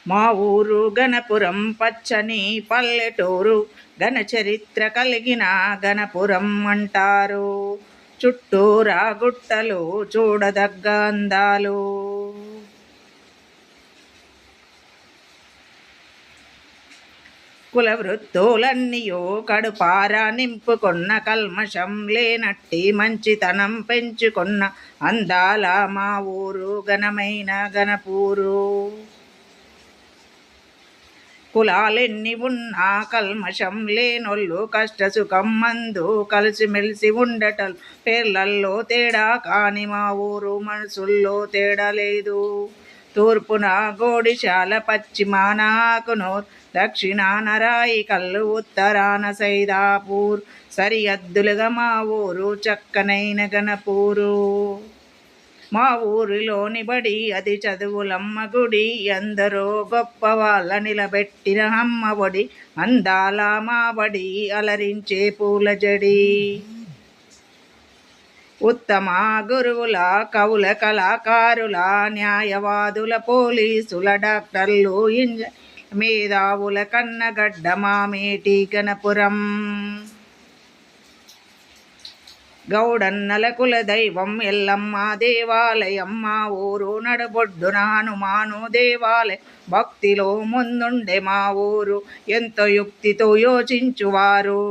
మా ఊరు గణపురం పచ్చని పల్లెటూరు, ఘన చరిత్ర కలిగిన గణపురం అంటారు. చుట్టూరా గుట్టలు చూడదగ్గ అందాలు. కుల వృత్తులన్నీయో కడుపారా నింపుకొన్న, కల్మషం లేనట్టి మంచితనం పెంచుకొన్న అందాల మా ఊరు ఘనమైన గణపూరు. కులాలెన్ని ఉన్నా కల్మషం లేనొళ్ళు, కష్ట సుఖం మందు కలిసిమెలిసి ఉండటం పేర్లల్లో తేడా కాని మా ఊరు మనసుల్లో తేడా లేదు. తూర్పున గోడిశాల, పశ్చిమాన ఆకునూర్, దక్షిణాన రాయికల్లు, ఉత్తరాన సైదాపూర్ సరిహద్దులుగా మా ఊరు చక్కనైన గణపూరు. మా ఊరిలోని బడి అది చదువులమ్మ గుడి, ఎందరో గొప్ప వాళ్ళ నిలబెట్టిన అమ్మ ఒడి, అందాల మా బడి అలరించే పూల జడి. ఉత్తమ గురువుల, కవుల, కళాకారుల, న్యాయవాదుల, పోలీసుల, డాక్టర్లు, ఇంజనీర్ల, మేధావుల కన్నగడ్డ మా మేటి గణపురం. గౌడన్నల కుల దైవం ఎల్లమ్మ దేవాలయం, మా ఊరు నడబొడ్డున హనుమాను దేవాలయం. భక్తిలో ముందుండే మా ఊరు, ఎంతో యుక్తితో యోచించువారు.